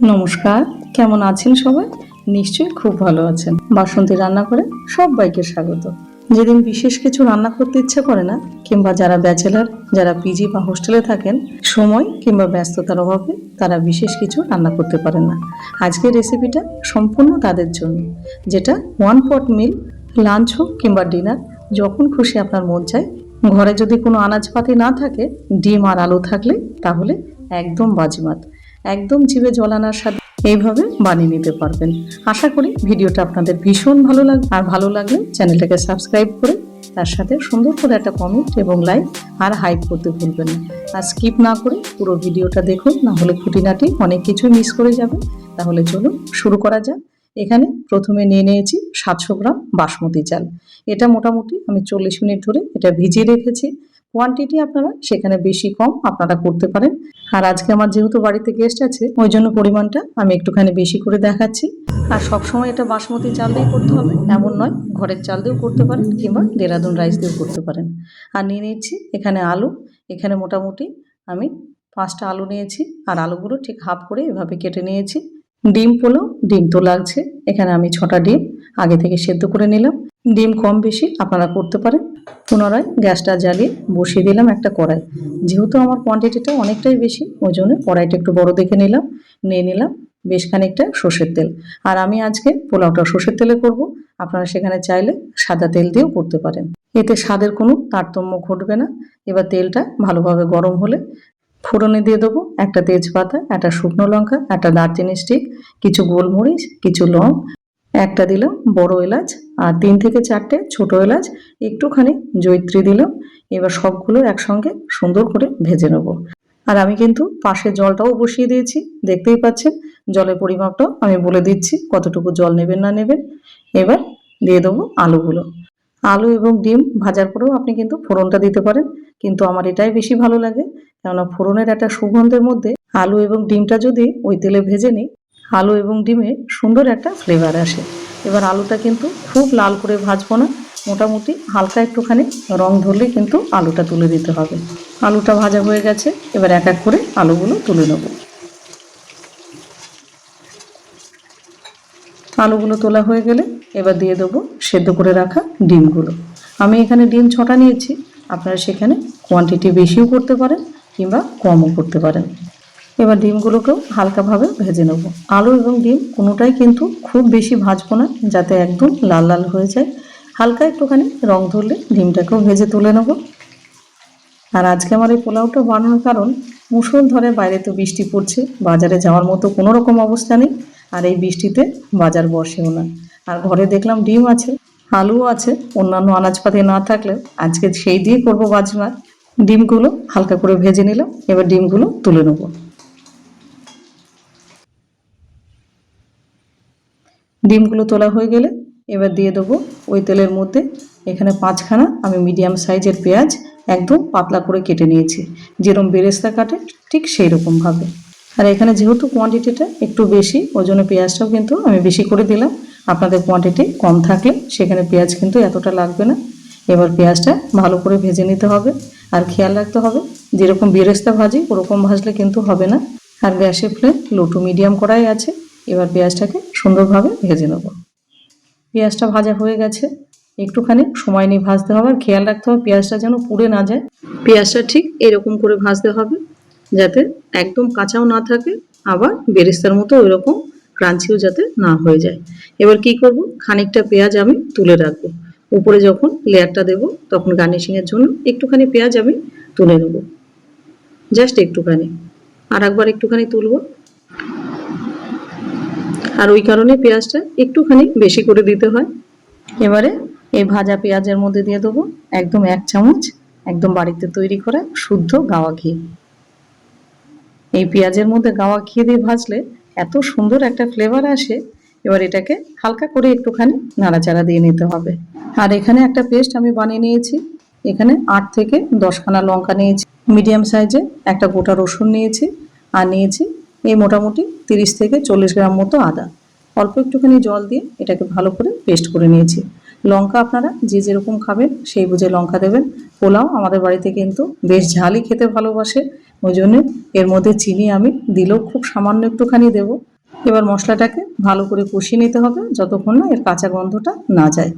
নমস্কার, কেমন আছেন সবাই? নিশ্চয়ই খুব ভালো আছেন। বাসন্তী রান্না করে সবাইকে স্বাগত। যেদিন বিশেষ কিছু রান্না করতে ইচ্ছে করে না, কিংবা যারা ব্যাচেলার, যারা পিজি বা হোস্টেলে থাকেন, সময় কিংবা ব্যস্ততার অভাবে তারা বিশেষ কিছু রান্না করতে পারেন না, আজকের রেসিপিটা সম্পূর্ণ তাদের জন্য। যেটা ওয়ান পট মিল, লাঞ্চ হোক কিংবা ডিনার, যখন খুশি আপনার মন চায়। ঘরে যদি কোনো আনাজপাতি না থাকে, ডিম আর আলু থাকলে তাহলে একদম বাজিমাত, একদম জিভে জল আনার সাথে এইভাবে বানিয়ে নিতে পারবেন। আশা করি ভিডিওটা আপনাদের ভীষণ ভালো লাগবে, আর ভালো লাগলে চ্যানেলটাকে সাবস্ক্রাইব করে তার সাথে সুন্দর করে একটা কমেন্ট এবং লাইক আর হাইপ করতে ভুলবেন না। আর স্কিপ না করে পুরো ভিডিওটা দেখুন, না হলে খুঁটিনাটি অনেক কিছুই মিস করে যাবে। তাহলে চলুন শুরু করা যাক। এখানে প্রথমে নিয়ে নিয়েছি 700 গ্রাম বাসমতি চাল। এটা মোটামুটি আমি 40 মিনিট ধরে এটা ভিজিয়ে রেখেছি। কোয়ান্টিটি আপনারা সেখানে বেশি কম আপনারা করতে পারেন। আর আজকে আমার যেহেতু বাড়িতে গেস্ট আছে, ওই জন্য পরিমাণটা আমি একটুখানি বেশি করে দেখাচ্ছি। আর সবসময় এটা বাসমতি চাল দিয়ে করতে হবে এমন নয়, ঘরের চাল দিয়েও করতে পারেন কিংবা দেরাদুন রাইস দিয়েও করতে পারেন। আর নিয়ে নিচ্ছি এখানে আলু। এখানে মোটামুটি আমি 5টা আলু নিয়েছি, আর আলুগুলো ঠিক হাফ করে এভাবে কেটে নিয়েছি। ডিম পোলাও, ডিম তো লাগছে। এখানে আমি 6টা ডিম আগে থেকে সেদ্ধ করে নিলাম। ডিম কম বেশি আপনারা করতে পারেন। পুনরায় গ্যাসটা জ্বালিয়ে বসিয়ে দিলাম একটা কড়াই। যেহেতু আমার কোয়ান্টিটিটা অনেকটাই বেশি, ওই জন্য কড়াইটা একটু বড় দেখে নিলাম। নিয়ে নিলাম বেশ খানিকটা সর্ষের তেল। আর আমি আজকে পোলাওটা সর্ষের তেলে করব। আপনারা সেখানে চাইলে সাদা তেল দিয়েও করতে পারেন, এতে স্বাদের কোনো তারতম্য ঘটবে না। এবার তেলটা ভালোভাবে গরম হলে ফোড়নে দিয়ে দেবো একটা তেজপাতা, একটা শুকনো লঙ্কা, একটা দারচিনি স্টিক, কিছু গোলমরিচ, কিছু লং, একটা দিলাম বড় এলাচ, আর 3 থেকে 4টে ছোট এলাচ, একটুখানি জয়িত্রী দিলাম। এবার সবগুলো একসঙ্গে সুন্দর করে ভেজে নেব। আর আমি কিন্তু পাশে জলটাও বসিয়ে দিয়েছি, দেখতেই পাচ্ছেন। জলের পরিমাপটাও আমি বলে দিচ্ছি কতটুকু জল নেবেন না নেবেন। এবার দিয়ে দেবো আলুগুলো। আলু এবং ডিম ভাজার পরেও আপনি কিন্তু ফোড়নটা দিতে পারেন, কিন্তু আমার এটাই বেশি ভালো লাগে, কেননা ফোড়নের একটা সুগন্ধের মধ্যে আলু এবং ডিমটা যদি ওই তেলে ভেজে নিই, আলু এবং ডিমে সুন্দর একটা ফ্লেভার আসে। এবার আলুটা কিন্তু খুব লাল করে ভাজবো না, মোটামুটি হালকা একটুখানি রং ধরলে কিন্তু আলুটা তুলে দিতে হবে। আলুটা ভাজা হয়ে গেছে, এবার এক এক করে আলুগুলো তুলে নেব। আলুগুলো তোলা হয়ে গেলে এবার দিয়ে দেবো সেদ্ধ করে রাখা ডিমগুলো। আমি এখানে ডিম 6টা নিয়েছি, আপনারা সেখানে কোয়ান্টিটি বেশিও করতে পারেন কিংবা কমও করতে পারেন। এবার ডিমগুলোকেও হালকাভাবে ভেজে নেব। আলু এবং ডিম কোনোটাই কিন্তু খুব বেশি ভাজবো না, যাতে একদম লাল লাল হয়ে যায়। হালকা একটুখানি রং ধরলে ডিমটাকেও ভেজে তুলে নেব। আর আজকে আমার এই পোলাওটা বানানোর কারণ, মুষলধারে বাইরে তো বৃষ্টি পড়ছে, বাজারে যাওয়ার মতো কোনো রকম অবস্থা নেই। আর এই বৃষ্টিতে বাজার বসেও না। আর ঘরে দেখলাম ডিম আছে, আলুও আছে, অন্যান্য আনাজপাতি না থাকলেও আজকে সেই দিয়ে করবো বাজনা। ডিমগুলো হালকা করে ভেজে নিলাম, এবার ডিমগুলো তুলে নেব। ডিমগুলো তোলা হয়ে গেলে এবার দিয়ে দেবো ওই তেলের মধ্যে এখানে 5খানা আমি মিডিয়াম সাইজের পেঁয়াজ একদম পাতলা করে কেটে নিয়েছি, যেরকম বেরেস্তা কাটে ঠিক সেই রকমভাবে। আর এখানে যেহেতু কোয়ান্টিটিটা একটু বেশি, ওই জন্য পেঁয়াজটাও কিন্তু আমি বেশি করে দিলাম। আপনাদের কোয়ান্টিটি কম থাকলে সেখানে পেঁয়াজ কিন্তু এতটা লাগবে না। এবার পেঁয়াজটা ভালো করে ভেজে নিতে হবে, আর খেয়াল রাখতে হবে যেরকম বেরেস্তা ভাজি ওরকম ভাজলে কিন্তু হবে না। আর গ্যাসের ফ্লেম লো টু মিডিয়াম করাই আছে। এবার পেঁয়াজটাকে সুন্দরভাবে ভেজে নেব। পেঁয়াজটা ভাজা হয়ে গেছে, একটুখানি সময় নিয়ে ভাজতে হবে, আর খেয়াল রাখতে হবে পেঁয়াজটা যেন পুড়ে না যায়। পেঁয়াজটা ঠিক এরকম করে ভাজতে হবে, যাতে একদম কাঁচাও না থাকে, আবার বেরেস্তার মতো ওইরকম ক্রাঞ্চিও যাতে না হয়ে যায়। এবার কি করব, খানিকটা পেঁয়াজ আমি তুলে রাখবো। উপরে যখন লেয়ারটা দেব তখন গার্নিশিংয়ের জন্য একটুখানি পেঁয়াজ আমি তুলে নেব, জাস্ট একটুখানি। আর একবার একটুখানি তুলবো, আর ওই কারণে পেঁয়াজটা একটুখানি বেশি করে দিতে হয়। এবারে এই ভাজা পেঁয়াজের মধ্যে দিয়ে দেবো একদম 1 চামচ একদম বাড়িতে তৈরি করা শুদ্ধ গাওয়া ঘি। এই পেঁয়াজের মধ্যে গাওয়া ঘি দিয়ে ভাজলে এত সুন্দর একটা ফ্লেভার আসে। এবার এটাকে হালকা করে একটুখানি নাড়াচাড়া দিয়ে নিতে হবে। আর এখানে একটা পেস্ট আমি বানিয়ে নিয়েছি। এখানে 8 থেকে 10খানা লঙ্কা নিয়েছি, মিডিয়াম সাইজে একটা গোটা রসুন নিয়েছি, আর নিয়েছি এই মোটামুটি 30 থেকে 40 গ্রাম মতো আদা। অল্প একটুখানি জল দিয়ে এটাকে ভালো করে পেস্ট করে নিয়েছি। লঙ্কা আপনারা যে যেরকম খাবেন সেই বুঝে লঙ্কা দেবেন। পোলাও আমাদের বাড়িতে কিন্তু বেশ ঝালই খেতে ভালোবাসে, ওই জন্য এর মধ্যে চিনি আমি দিলেও খুব সামান্য একটুখানি দেবো। এবার মশলাটাকে ভালো করে কষিয়ে নিতে হবে যতক্ষণ না এর কাঁচা গন্ধটা না যায়।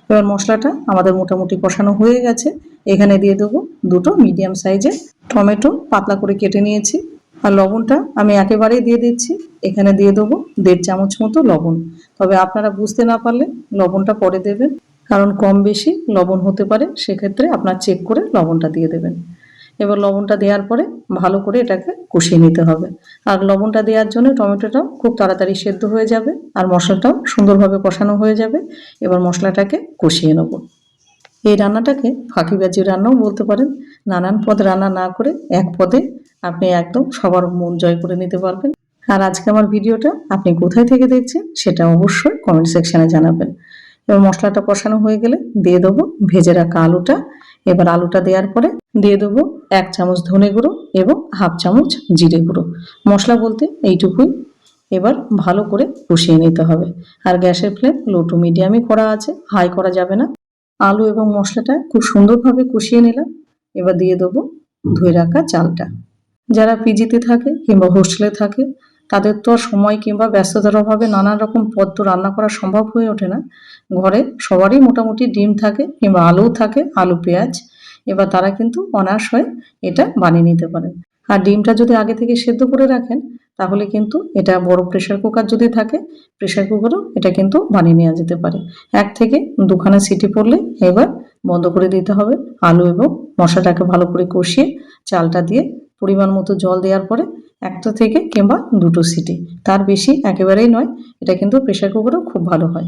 এবার মশলাটা আমাদের মোটামুটি কষানো হয়ে গেছে। এখানে দিয়ে দেবো দুটো মিডিয়াম সাইজের টমেটো পাতলা করে কেটে নিয়েছি। আর লবণটা আমি একেবারেই দিয়ে দিচ্ছি। এখানে দিয়ে দেবো 1.5 চামচ মতো লবণ। তবে আপনারা বুঝতে না পারলে লবণটা পরে দেবেন, কারণ কম বেশি লবণ হতে পারে, সেক্ষেত্রে আপনার চেক করে লবণটা দিয়ে দেবেন। এবার লবণটা দেওয়ার পরে ভালো করে এটাকে কষিয়ে নিতে হবে। আর লবণটা দেওয়ার জন্য টমেটোটাও খুব তাড়াতাড়ি সেদ্ধ হয়ে যাবে আর মশলাটাও সুন্দরভাবে কষানো হয়ে যাবে। এবার মশলাটাকে কষিয়ে নেব। এই রান্নাটাকে ফাঁকিবাজি রান্নাও বলতে পারেন। নানান পদ রান্না না করে এক পদে আপনি একদম সবার মন জয় করে নিতে পারবেন। আর আজকে আমার ভিডিওটা আপনি কোথায় থেকে দেখছেন সেটা অবশ্যই কমেন্ট সেকশনে জানাবেন। এবার মশলাটা কষানো হয়ে গেলে দিয়ে দেবো ভেজে রাখা আলুটা। এবার আলুটা দেওয়ার পরে দিয়ে দেবো 1 চামচ ধনে গুঁড়ো এবং 1/2 চামচ জিরে গুঁড়ো। মশলা বলতে এইটুকুই। এবার ভালো করে কষিয়ে নিতে হবে। আর গ্যাসের ফ্লেম লো টু মিডিয়ামই করা আছে, হাই করা যাবে না। আলু এবং মশলাটা খুব সুন্দরভাবে কষিয়ে নিলাম। এবার দিয়ে দেবো ধুয়ে রাখা চালটা। যারা পিজিতে থাকে কিংবা হোস্টেলে থাকে তাদের তো আর সময় কিংবা ব্যস্ততার অভাবে নানান রকম পদ তো রান্না করা সম্ভব হয়ে ওঠে না। ঘরে সবারই মোটামুটি ডিম থাকে কিংবা আলুও থাকে, আলু পেঁয়াজ। এবার তারা কিন্তু অনায়াস হয়ে এটা বানিয়ে নিতে পারেন। আর ডিমটা যদি আগে থেকে সেদ্ধ করে রাখেন তাহলে কিন্তু এটা বড় প্রেসার কুকার যদি থাকে প্রেসার কুকারও এটা কিন্তু বানিয়ে নেওয়া যেতে পারে। 1 থেকে 2খানা সিটি পড়লে এবার বন্ধ করে দিতে হবে। আলু এবং মশলাটাকে ভালো করে কষিয়ে চালটা দিয়ে পরিমাণ মতো জল দেওয়ার পরে 1টা থেকে কিংবা 2টো সিটি, তার বেশি একেবারেই নয়। এটা কিন্তু প্রেসার কুকারেও খুব ভালো হয়।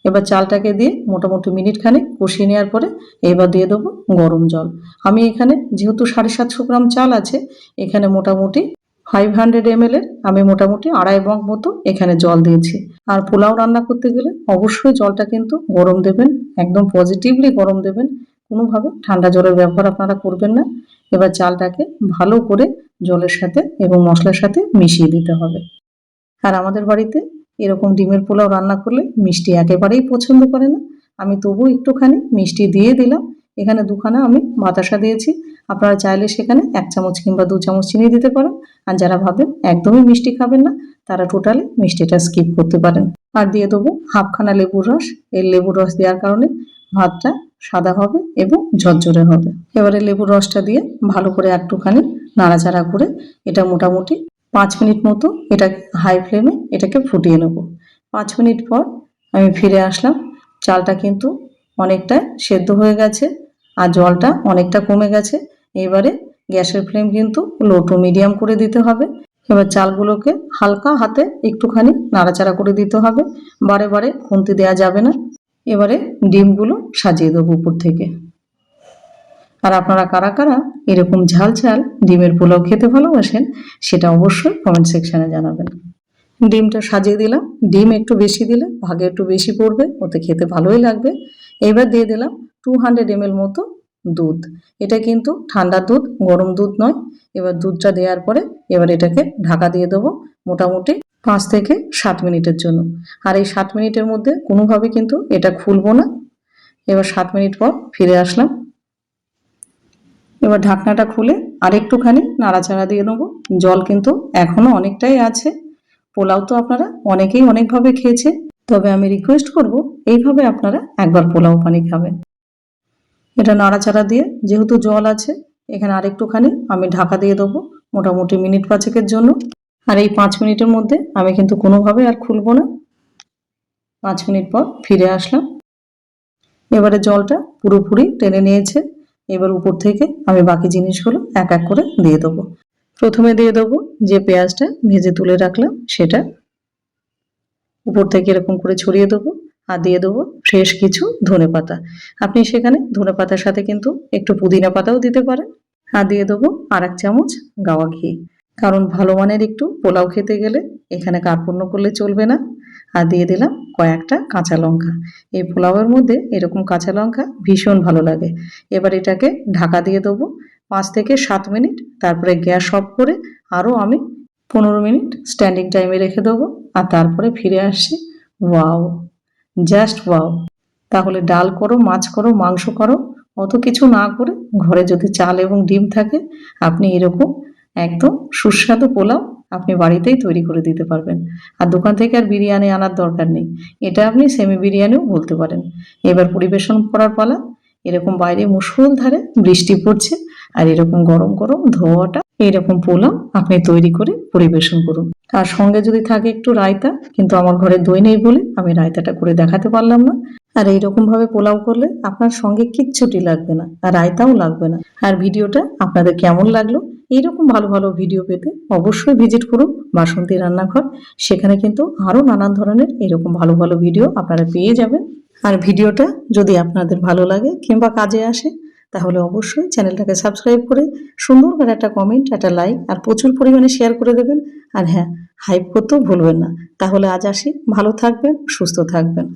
এবার চালটাকে দিয়ে মোটামুটি মিনিট খানেক কষিয়ে নেওয়ার পরে এবার দিয়ে দেবো গরম জল। আমি এখানে যেহেতু 750 গ্রাম চাল আছে, এখানে মোটামুটি 500 ml এর আমি মোটামুটি 2.5 মগ মতো এখানে জল দিয়েছি। আর পোলাও রান্না করতে গেলে অবশ্যই জলটা কিন্তু গরম দেবেন, একদম পজিটিভলি গরম দেবেন। কোনোভাবে ঠান্ডা জলের ব্যবহার আপনারা করবেন না। এবার চালটাকে ভালো করে জলের সাথে এবং মশলার সাথে মিশিয়ে দিতে হবে। আর আমাদের বাড়িতে এরকম ডিমের পোলাও রান্না করলে মিষ্টি একেবারেই পছন্দ করে না। আমি তবুও একটুখানি মিষ্টি দিয়ে দিলাম। এখানে 2খানা আমি বাতাসা দিয়েছি। আপনারা চাইলে সেখানে 1 চামচ কিংবা 2 চামচ চিনি দিতে পারেন। আর যারা ভাবেন একদমই মিষ্টি খাবেন না তারা টোটালি মিষ্টিটা স্কিপ করতে পারেন। আর দিয়ে দেবো 1/2 খানা লেবুর রস। এই লেবুর রস দেওয়ার কারণে ভাতটা সাদা হবে এবং ঝরঝরে হবে। এবারে লেবুর রসটা দিয়ে ভালো করে একটুখানি নাড়াচাড়া করে এটা মোটামুটি 5 মিনিট মতো এটা হাই ফ্লেমে এটাকে ফুটিয়ে নেব। 5 মিনিট পর আমি ফিরে আসলাম। চালটা কিন্তু অনেকটা সেদ্ধ হয়ে গেছে আর জলটা অনেকটা কমে গেছে। এবারে গ্যাসের ফ্লেম কিন্তু লো টু মিডিয়াম করে দিতে হবে। এবার চালগুলোকে হালকা হাতে একটুখানি নাড়াচাড়া করে দিতে হবে, বারে বারে খুন্তি দেওয়া যাবে না। এবারে ডিমগুলো সাজিয়ে দেবো উপর থেকে। আর আপনারা কারা কারা এরকম ঝাল ঝাল ডিমের পোলাও খেতে ভালোবাসেন সেটা অবশ্যই কমেন্ট সেকশনে জানাবেন। ডিমটা সাজিয়ে দিলাম। ডিম একটু বেশি দিলে ভাগে একটু বেশি পড়বে, ওতে খেতে ভালোই লাগবে। এবার দিয়ে দিলাম 200 ml মতো দুধ। এটা কিন্তু ঠান্ডা দুধ, গরম দুধ নয়। এবার দুধটা দেওয়ার পরে এবার এটাকে ঢাকা দিয়ে দেবো মোটামুটি 5 থেকে 7 মিনিটের জন্য। আর এই 7 মিনিটের মধ্যে কোনোভাবে কিন্তু এটা খুলবো না। এবার 7 মিনিট পর ফিরে আসলাম। এবার ঢাকনাটা খুলে আরেকটুখানি নাড়াচাড়া দিয়ে নেবো। জল কিন্তু এখনো অনেকটাই আছে। পোলাও তো আপনারা অনেকেই অনেকভাবে খেয়েছে, তবে আমি রিকোয়েস্ট করব এইভাবে আপনারা একবার পোলাও পানি খাবেন। এটা নাড়াচাড়া দিয়ে যেহেতু জল আছে এখানে আরেকটুখানি আমি ঢাকা দিয়ে দেবো মোটামুটি মিনিট 5-এর জন্য। আর এই 5 মিনিটের মধ্যে আমি কিন্তু কোনোভাবে আর খুলবো না। 5 মিনিট পর ফিরে আসলাম। এবারে জলটা পুরোপুরি টেনে নিয়েছে। এবার উপর থেকে আমি বাকি জিনিসগুলো এক এক করে দিয়ে দেবো। প্রথমে দিয়ে দেবো যে পেঁয়াজটা ভেজে তুলে রাখলাম সেটা উপর থেকে এরকম করে ছড়িয়ে দেবো। আর দিয়ে দেবো ফ্রেশ কিছু ধনেপাতা। আপনি সেখানে ধনেপাতার সাথে কিন্তু একটু পুদিনা পাতাও দিতে পারেন। আর দিয়ে দেবো 1 চামচ গাওয়া ঘি, কারণ ভালো মানের একটু পোলাও খেতে গেলে এখানে কার্পণ্য করলে চলবে না। আর দিয়ে দিলাম কয়েকটা কাঁচা লঙ্কা। এই পোলাওয়ের মধ্যে এরকম কাঁচা লঙ্কা ভীষণ ভালো লাগে। এবার এটাকে ঢাকা দিয়ে দেবো 5 থেকে 7 মিনিট। তারপরে গ্যাস অফ করে আরও আমি 15 মিনিট স্ট্যান্ডিং টাইমে রেখে দেবো। আর তারপরে ফিরে আসছি। Wow, just wow! তাহলে ডাল করো, মাছ করো, মাংস করো, অত কিছু না করে ঘরে যদি চাল এবং ডিম থাকে, আপনি এরকম একদম সুস্বাদু পোলাও আপনি বাড়িতেই তৈরি করে দিতে পারবেন। আর দোকান থেকে আর বিরিয়ানি আনার দরকার নেই, এটা আপনি সেমি বিরিয়ানিও বলতে পারেন। এবার পরিবেশন করার পালা। এরকম বাইরে মুষলধারে বৃষ্টি পড়ছে, আর এরকম গরম গরম ধোয়াটা এইরকম পোলাও আপনি তৈরি করে পরিবেশন করুন। আর সঙ্গে যদি থাকে একটু রায়তা, কিন্তু আমার ঘরে দই নেই বলে আমি রায়তাটা করে দেখাতে পারলাম না। আর এইরকম ভাবে পোলাও করলে আপনার সঙ্গে কিচ্ছুটি লাগবে না, আর রায়তাও লাগবে না। আর ভিডিওটা আপনাদের কেমন লাগলো? এইরকম ভালো ভালো ভিডিও পেতে অবশ্যই ভিজিট করুন বাসন্তী রান্নাঘর। সেখানে কিন্তু আরো নানান ধরনের এরকম ভালো ভালো ভিডিও আপনারা পেয়ে যাবেন। আর ভিডিওটা যদি আপনাদের ভালো লাগে কিংবা কাজে আসে, তাহলে অবশ্যই চ্যানেলটাকে সাবস্ক্রাইব করে সুন্দর করে একটা কমেন্ট, একটা লাইক আর প্রচুর পরিমাণে শেয়ার করে দেবেন। আর হ্যাঁ, হাইপ করতেও ভুলবেন না। তাহলে আজ আসি, ভালো থাকবেন, সুস্থ থাকবেন।